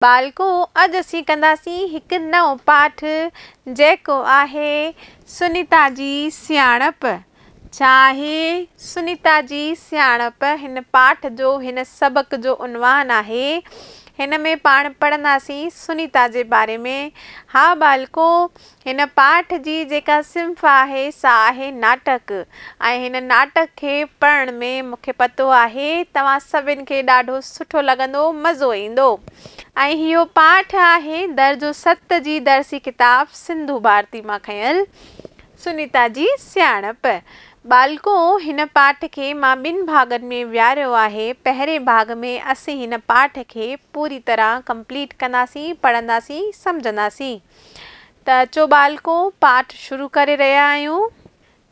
बालको अज असीं कंदासीं हिकु नओं पाठ जेको आहे सुनीता जी सियाणप। छा आहे सुनीता जी सियाणप? हिन पाठ जो हिन सबक जो उनवान आहे। हिन में पाण पढ़ंदासीं सुनीता जे बारे में। हा बालको, हिन पाठ जी जेका सिंफ़ आहे सा आहे नाटक। ऐं हिन नाटक खे पढ़ण में मूंखे पतो आहे तव्हां सभिनि खे ॾाढो सुठो लॻंदो, मज़ो ईंदो। ऐं इहो पाठ आहे दर्जो 7 जी दर्सी किताब सिंधु भारती मां खयल सुनीता जी सियाणप। बालको, हिन पाठ खे मां 2 भागनि में विहारियो आहे। पहिरें भाग में असीं हिन पाठ खे पूरी तरह कंप्लीट कंदासीं, पढ़ंदासीं, सम्झंदासीं। त अचो बालको, पाठ शुरू करे रहिया आहियूं।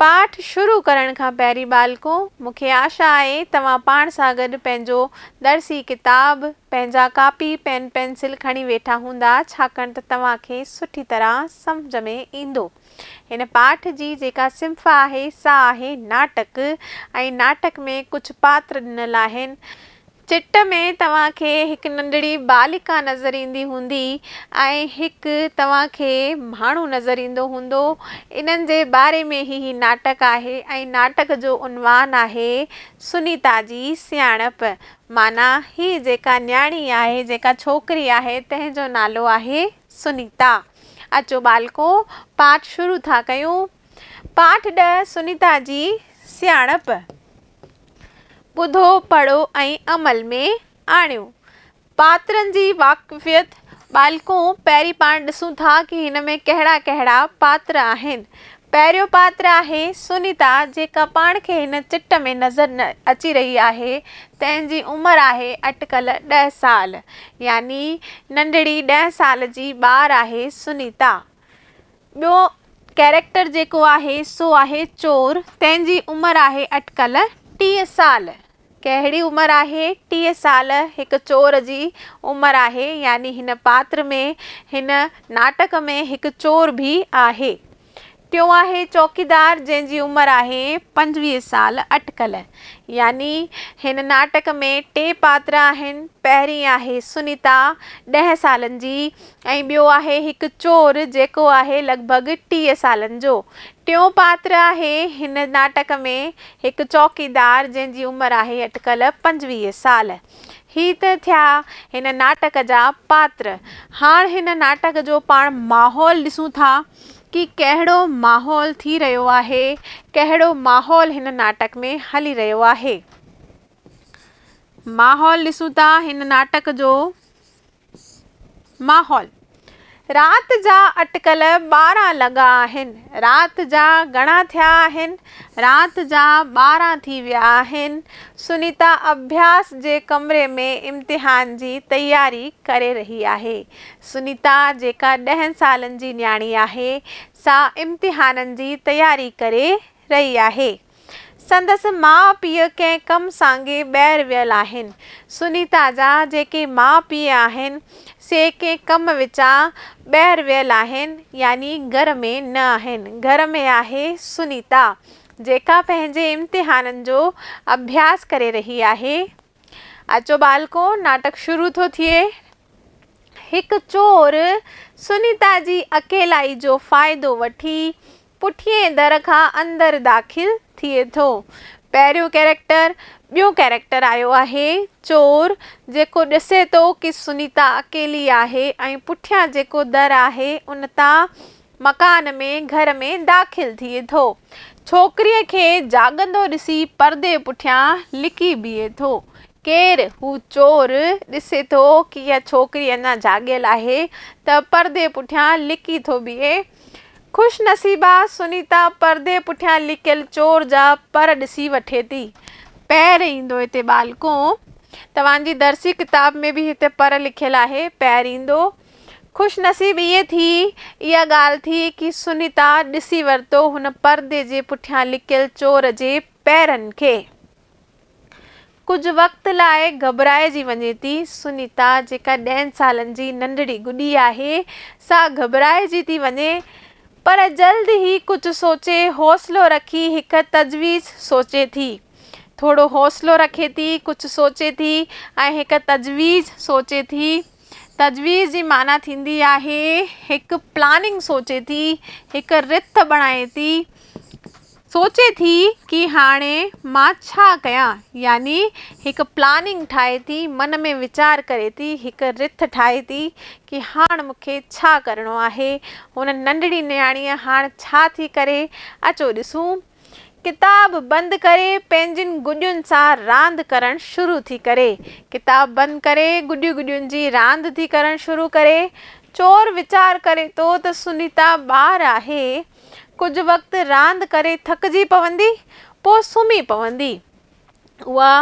पाठ शुरू करण खां पहिरीं बालको, मूंखे आशा आहे तव्हां पाण सां गॾु पंहिंजो दर्सी किताब, पंहिंजा कापी पेन पेंसिल खणी वेठा हूंदा, छाकाणि त तव्हांखे सुठी तरह सम्झ में ईंदो। हिन पाठ जी जेका सिंफ़ आहे सा आहे नाटक। ऐं नाटक में कुझु पात्र ॾिनल आहिनि। चिट में तव्हांखे हिकु नंढड़ी बालिका नज़र ईंदी हूंदी ऐं हिकु तव्हांखे माण्हू नज़र ईंदो हूंदो। इन्हनि जे बारे में ही नाटक आहे ऐं नाटक जो उनवान आहे सुनीता जी सियाणप। माना ही जेका न्याणी आहे, जेका छोकिरी आहे, तंहिंजो नालो आहे सुनीता। अचो बालको, पाठ शुरू था कयूं। पाठ 10 सुनीता जी सियाणप। ॿुधो, पढ़ो ऐं अमल में आणियो। पात्रनि जी वाक़फ़ियत। बालको, पहिरीं पाण ॾिसूं था कि हिन में कहिड़ा कहिड़ा पात्र आहिनि। पहिरियों पात्र आहे सुनीता, जेका पाण खे हिन चिट में नज़र न अची रही आहे। तंहिंजी उमिरि आहे अटकल 10 साल, यानी नंढड़ी 10 साल जी ॿार आहे सुनीता। ॿियो कैरेक्टर जेको आहे सो आहे चोर। तंहिंजी उमिरि आहे अटकल 30 साल। कहिड़ी उमिरि आहे? 30 साल हिकु चोर जी उमिरि आहे, यानी हिन पात्र में, हिन नाटक में हिकु चोर भी आहे। टियों आहे चौकीदार, जंहिंजी उमिरि आहे 25 साल अटकल, यानी हिन नाटक में 2 पात्र आहिनि। पहिरीं आहे सुनीता 10 सालनि जी ऐं ॿियो आहे हिकु चोर जेको आहे लॻभॻि 30 सालनि जो। टियों पात्र आहे हिन नाटक में हिकु चौकीदार, जंहिंजी उमिरि आहे अटकल 25 साल। ही त थिया हिन नाटक जा पात्र। हाणे हिन नाटक जो पाण माहौल ॾिसूं था कि कहिड़ो माहौल थी रहियो आहे, कहिड़ो माहौल हिन नाटक में हली रहियो आहे। माहौल ॾिसूं था हिन नाटक जो। माहौल। रात जा अटकल 12 लॻा आहिनि। रात जा घणा थिया आहिनि? रात जा 12 थी विया आहिनि। सुनीता अभ्यास जे कमरे में इम्तिहान जी तयारी करे रही आहे। सुनीता जेका 10 सालनि जी न्याणी आहे, सा इम्तिहाननि जी तयारी करे रही आहे। संदसि माउ पीउ कंहिं कम सांगे ॿाहिरि वियल आहिनि। सुनीता जा जेके माउ पीउ आहिनि से कंहिं कम विचां ॿाहिरि वियल आहिनि, यानी घर में न आहिनि। घर में आहे सुनीता, जेका पंहिंजे इम्तिहाननि जो अभ्यास करे रही आहे। अचो बालको, नाटक शुरू थो थिए। हिकु चोर सुनीता जी अकेलाई जो फ़ाइदो वठी पुठिए दर खां अंदरि दाख़िल थिए थो। पहिरियों कैरेक्टर। ॿियो कैरेक्टर आयो आहे चोर, जेको ॾिसे थो कि सुनीता अकेली आहे ऐं पुठियां जेको दर आहे उन तां मकान में, घर में दाख़िल थिए थो। छोकिरीअ खे जाॻंदो ॾिसी परदे पुठियां लिकी बीहे थो। केरु? हू चोर ॾिसे थो कि इहा छोकिरी अञा जाॻियल आहे त परदे पुठियां लिकी थो बीहे। ख़ुशनसीबा सुनीता परदे पुठियां लिकियल चोर जा पर ॾिसी वठे थी। पैर ईंदो हिते बालको, तव्हांजी दर्सी किताब में बि हिते पर लिखियल आहे, पैर ईंदो। ख़ुशनसीबी इहा ॻाल्हि थी कि सुनीता ॾिसी वरितो हुन परदे जे पुठियां लिकियल चोर जे पैरनि खे। कुझु वक़्त लाइ घबराइजी वञे थी। सुनीता जेका 10 सालनि जी नंढड़ी गुॾी आहे, सा घबराइजी थी वञे, पर जल्द ई कुझु सोचे हौसलो रखी हिकु तजवीज़ सोचे थी। थोड़ो हौसलो रखे थी, कुझु सोचे थी ऐं हिकु तजवीज़ सोचे थी तजवीज़ जी माना थींदी आहे हिकु प्लानिंग सोचे थी, हिकु रिथ बणाए थी, सोचे थी कि हाणे मां छा कयां, यानी हिकु प्लानिंग ठाहे थी, मन में वीचार करे थी, हिकु रिथ ठाहे थी कि हाणे मूंखे छा करिणो आहे। हुन नंढड़ी नियाणीअ हाणे छा थी करे, अचो ॾिसूं। किताब बंदि करे पंहिंजियुनि गुॾियुनि सां रांदि करणु शुरू थी करे। किताब बंदि करे गुॾियूं गुॾियुनि जी रांदि थी करणु शुरू करे। चोर वीचार करे थो त सुनीता ॿार आहे, कुझु वक़्तु रांदि करे थकिजी पवंदी, पोइ सुम्ही पवंदी। उहा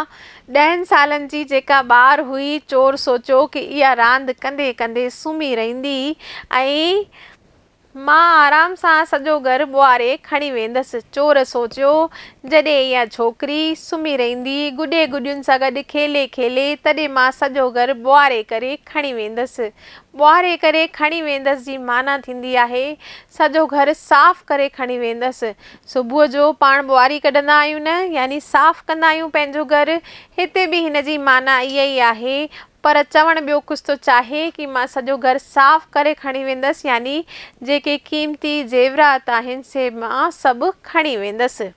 10 सालनि जी जेका ॿार हुई, चोर सोचियो कि इहा रांदि कंदे कंदे सुम्ही रहंदी ऐं मां आराम सां सॼो घरु ॿुआरे खणी वेंदसि। चोर सोचियो जॾहिं इहा छोकिरी सुम्ही रहंदी, गुॾे गुॾियुनि सां गॾु खेले खेले, तॾहिं मां सॼो घरु ॿुआरे करे खणी वेंदसि। ॿुआरे करे खणी वेंदसि जी माना थींदी आहे सॼो घरु साफ़ु करे खणी वेंदसि। सुबुह जो पाण ॿुआरी कढंदा आहियूं न, यानी साफ़ु कंदा आहियूं पंहिंजो घरु। हिते बि हिन जी माना इहा ई आहे, पर चवणु ॿियो कुझु थो चाहे कि मां सॼो घरु साफ़ु करे खणी वेंदसि, यानी जेके क़ीमती ज़ेवरात आहिनि से मां सभु खणी वेंदसि।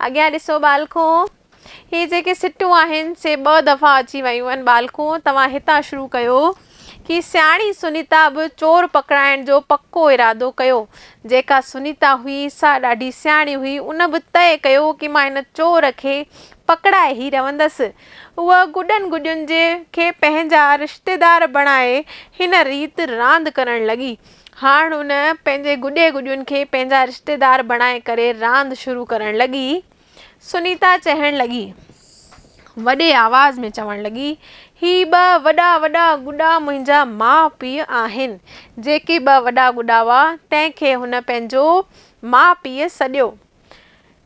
अॻियां ॾिसो बालको, हे जेके सिटूं आहिनि से 2 दफ़ा अची वियूं आहिनि। बालको तव्हां हितां शुरू कयो कि सियाणी सुनीता बि चोर पकड़ाइण जो पको इरादो कयो। जेका सुनीता हुई सा ॾाढी सियाणी हुई, उन बि तय कयो कि मां हिन चोर खे पकड़ाए ई रहंदसि। उहा गुॾनि गुॾियुनि जे खे पंहिंजा रिश्तेदार बणाए हिन रीति रांदि करणु लॻी। हाणे हुन पंहिंजे गुॾे गुॾियुनि खे पंहिंजा रिश्तेदार बणाए करे रांदि शुरू करणु लॻी। सुनीता चवणु लॻी, वॾे आवाज़ में चवणु लॻी, ही 2 वॾा वॾा गुॾा मुंहिंजा माउ पीउ आहिनि। जेके 2 वॾा गुॾा हुआ तंहिंखे हुन पंहिंजो माउ पीउ सॾियो।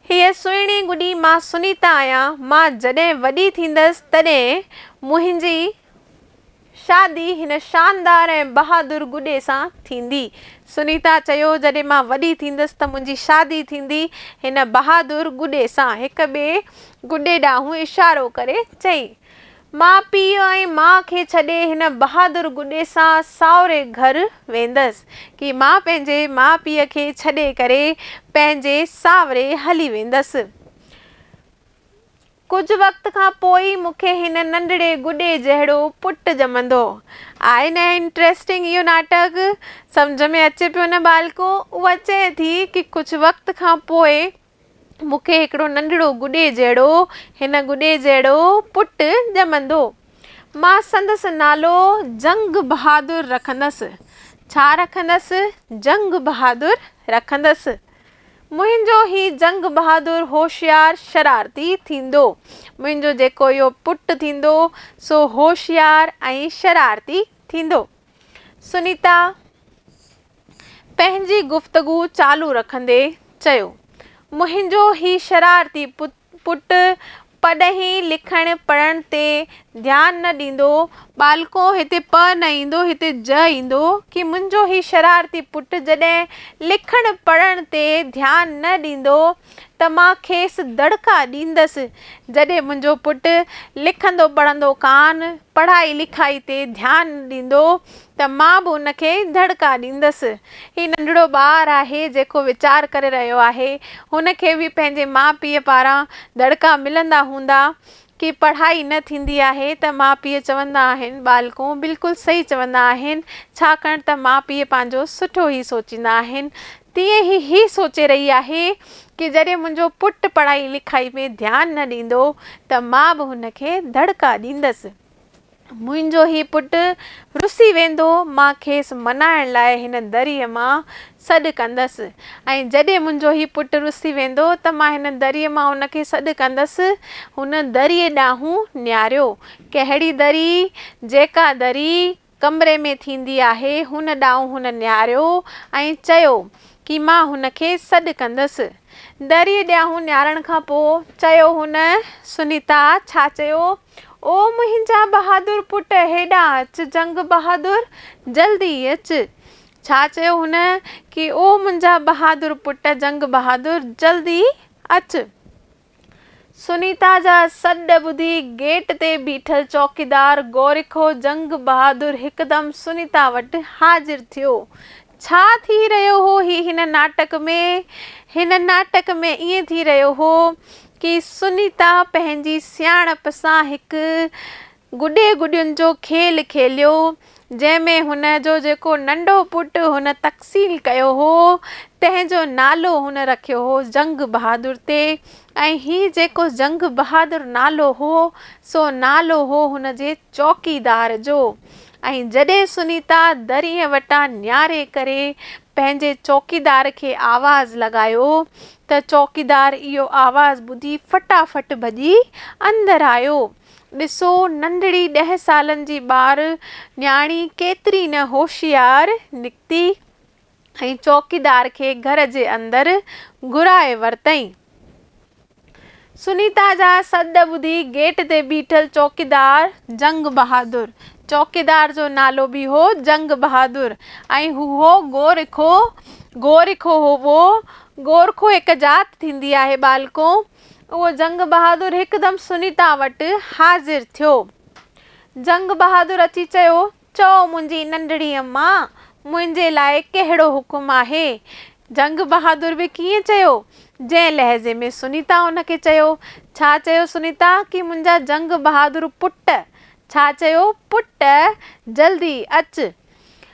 हीअ सुहिणी गुॾी मां सुनीता आहियां। मां जॾहिं वॾी थींदसि तॾहिं मुंहिंजी शादी हिन शानदार ऐं बहादुर गुॾे सां थींदी। सुनीता चयो जॾहिं मां वॾी थींदसि त मुंहिंजी शादी थींदी हिन बहादुर गुॾे सां। हिक ॿिए गुॾे ॾांहुं इशारो करे चई। मां पीउ ऐं माउ खे छॾे हिन बहादुर गुॾे सां साहुरे घरु वेंदसि, कि मां पंहिंजे माउ पीउ खे छॾे करे पंहिंजे साहुरे हली वेंदसि। कुझु वक़्त खां पोइ मूंखे हिन नंढड़े गुॾे जहिड़ो पुटु ॼमंदो। आहे न इंट्रस्टिंग इहो नाटक? सम्झ में अचे पियो न बालको? उहा चए थी कि कुझु वक़्त खां पोइ मूंखे हिकिड़ो नंढड़ो गुॾे जहिड़ो, हिन गुॾे जहिड़ो पुटु ॼमंदो। मां संदसि नालो जंग बहादुर रखंदसि। छा रखंदसि? जंग बहादुर रखंदसि। मुंहिंजो ही जंग बहादुर होशियार शरारती थींदो। मुंहिंजो जेको इहो पुटु थींदो सो होशियार ऐं शरारती थींदो। सुनीता पंहिंजी गुफ़्तगू चालू रखंदे चयो, मुंहिंजो ही शरारती पुटु पढ़ी लिखण पढ़ण ते ध्यानु न ॾींदो। बालको हिते प न ईंदो, हिते ज ईंदो, कि मुंहिंजो ही शरारती पुटु जॾहिं लिखण पढ़ण ते ध्यानु न ॾींदो त मां खेसि दड़का ॾींदसि। जॾहिं मुंहिंजो पुटु लिखंदो पढ़ंदो कान, पढ़ाई लिखाई ते ध्यानु ॾींदो त मां बि उनखे दड़का ॾींदसि। ही नंढड़ो ॿारु आहे जेको वीचार करे रहियो आहे। हुनखे बि पंहिंजे माउ पीउ पारां दड़का मिलंदा हूंदा कि पढ़ाई न थींदी आहे त माउ पीउ चवंदा आहिनि, बालको बिल्कुलु सही चवंदा आहिनि, छाकाणि त माउ पीउ पंहिंजो सुठो ई सोचींदा आहिनि। तीअं ई सोचे रही आहे कि जॾहिं मुंहिंजो पुटु पढ़ाई लिखाई में ध्यानु न ॾींदो त मां बि हुनखे दड़का ॾींदसि। मुंहिंजो ही पुटु रुसी वेंदो, मां खेसि मनाइण लाइ हिन दरीअ मां सॾु कंदसि। ऐं जॾहिं मुंहिंजो ही पुटु रुसी वेंदो त मां हिन दरीअ मां हुनखे सॾु कंदसि। हुन दरीअ ॾांहुं निहारियो। कहिड़ी दरी? जेका दरी कमरे में थींदी आहे हुन ॾांहुं हुन निहारियो ऐं चयो कि मां हुनखे सॾु कंदसि। दरीअ ॾांहुं निहारण खां पोइ चयो हुन, सुनीता छा चयो? ओ मुंहिंजा बहादुर पुट, हेॾां अचु जंग बहादुर, जल्दी अचु। छा चयो हुन? कि ओ मुंहिंजा बहादुर पुट जंग बहादुर, जल्दी अचु। सुनीता जा सॾ ॿुधी गेट ते बीठल चौकीदार गोरखो जंग बहादुर हिकदम सुनीता वटि हाज़िर थियो। छा थी रहियो हो हिन नाटक में? हिन नाटक में ईअं थी रहियो हो कि सुनीता पंहिंजी सियाणप सां हिकु गुॾे गुॾियुनि जो खेल खेलियो, जंहिंमें हुन जो जेको नंढो पुटु हुन तक़सील कयो हो, तंहिंजो नालो हुन रखियो हो जंग बहादुर ते। ऐं हीउ जेको जंग बहादुर नालो हो, सो नालो हो हुन जे चौकीदार जो। ऐं जॾहिं सुनीता दरीअ वटां नियारे करे पंहिंजे चौकीदार खे आवाज़ लॻायो त चौकीदार इहो आवाज़ ॿुधी फटाफट भॼी अंदरि आयो। ॾिसो, नंढड़ी 10 सालनि जी ॿार न्याणी केतिरी न होशियार निकिती ऐं चौकीदार खे घर जे अंदरि घुराए वरितईं। सुनीता जा सॾ ॿुधी गेट ते बीठल चौकीदार जंग बहादुर, चौकीदार जो नालो बि हो जंग बहादुर, ऐं हू हो गोरखो। गोरखो गोरखो हिकु जात थींदी आहे बालको। उहो जंग बहादुर हिकदमि सुनीता वटि हाज़िर थियो। जंग बहादुर अची चयो, चओ मुंहिंजी नंढड़ी अम्मा, मुंहिंजे लाइ कहिड़ो हुकुम आहे? जंग बहादुर बि कीअं चयो, जंहिं लहज़े में सुनीता हुनखे चयो। छा चयो सुनीता? कि मुंहिंजा जंग बहादुर पुट। छा चयो? पुट, जल्दी अच।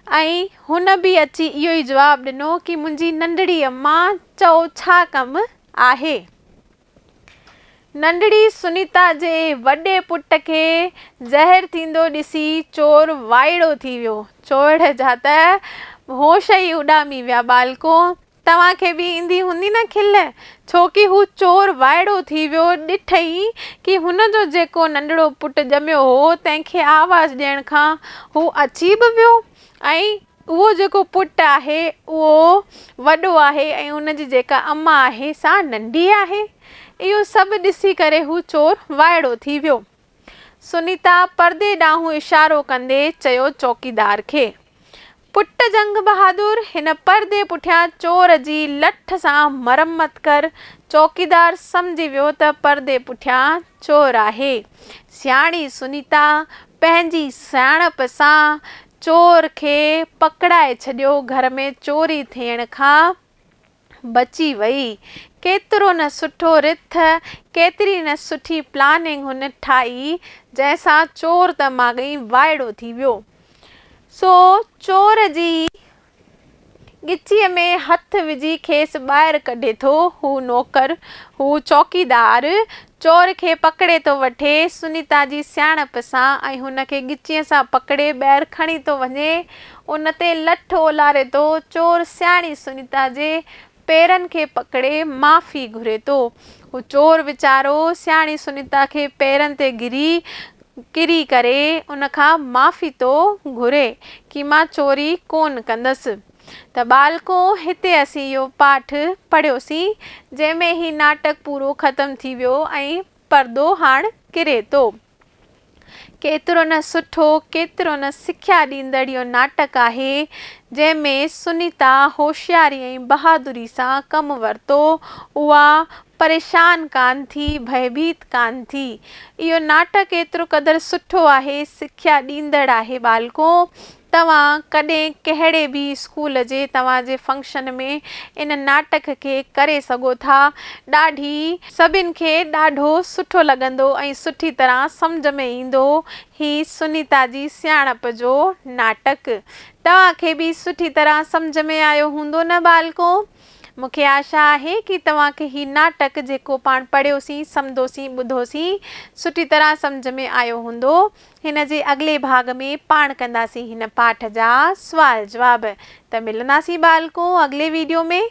ऐं हुन बि अची इहो ई जवाबु ॾिनो कि मुंहिंजी नंढड़ी अम्मा, चओ छा कमु आहे? नंढड़ी सुनीता जे वॾे पुट खे ज़हर थींदो ॾिसी चोर वाइड़ो थी वियो। चोर जा त होश ई उॾामी विया बालको। तव्हांखे बि ईंदी हूंदी न खिल, छोकी हू चोर वाइड़ो थी वियो ॾिठई कि हुनजो जेको नंढड़ो पुटु ॼमियो हो, तंहिंखे आवाज़ ॾियण खां हू अची बि वियो, ऐं उहो जेको पुटु आहे उहो वॾो आहे ऐं उनजी जेका अम्मा आहे सा नंढी आहे। इहो सभु ॾिसी करे हू चोर वाइड़ो थी वियो। सुनीता परदे ॾांहुं इशारो कंदे चयो चौकीदार खे, पुट जंग बहादुर, हिन परदे पुठियां चोर जी लठ सां मरम्मत कर। चौकीदार सम्झी वियो त परदे पुठियां चोर आहे। सियाणी सुनीता पंहिंजी सियाणप सां चोर खे पकड़ाए छॾियो, घर में चोरी थियण खां बची वई। केतिरो न सुठो रिथ, केतिरी न सुठी प्लानिंग हुन ठाही, जंहिंसां चोर त माॻई वाइड़ो थी वियो। सो चोर जी गिचीअ में हथ विझी खेसि ॿाहिरि कढे थो हू नौकर, हू चौकीदार चोर खे पकड़े थो वठे सुनीता जी सियाणप सां, ऐं हुनखे गिचीअ सां पकड़े ॿाहिरि खणी थो वञे। उन ते लठ ओलारे थो। चोर सियाणी सुनीता जे पेरनि खे पकड़े माफ़ी घुरे थो। हू चोर वीचारो सियाणी सुनीता खे पेरनि ते किरी करे उनखां माफ़ी थो घुरे कि मां चोरी कोन कंदसि। त बालको, हिते असीं इहो पाठ पढ़ियोसीं, जंहिंमें ही नाटक पूरो ख़तम थी वियो ऐं परदो हाणे किरे थो। केतिरो न सुठो, केतिरो न सिख्या ॾींदड़ इहो नाटक आहे, जंहिंमें सुनीता होशियारी ऐं बहादुरी सां कमु वरितो। उहा परेशान कान थी, भयभीत कान थी। इहो नाटक एतिरो क़दुरु सुठो आहे, सिख्या ॾींदड़ आहे बालको। तव्हां कॾहिं कहिड़े बि स्कूल जे तव्हांजे फंक्शन में इन नाटक खे करे सघो था। सभिनि खे ॾाढो सुठो लॻंदो ऐं सुठी तरह सम्झ में ईंदो ही सुनीता जी सियाणप जो नाटक। तव्हांखे बि सुठी तरह सम्झ में आयो हूंदो न बालको? मूंखे आशा आहे कि तव्हांखे ही नाटक जेको पाण पढ़ियोसीं, सम्झोसीं, ॿुधोसीं, सुठी तरह सम्झ में आयो हूंदो। हिन जे अॻिले भाग में पाण कंदासीं हिन पाठ जा सुवाल जवाब। त मिलंदासीं बालको अॻिले वीडियो में।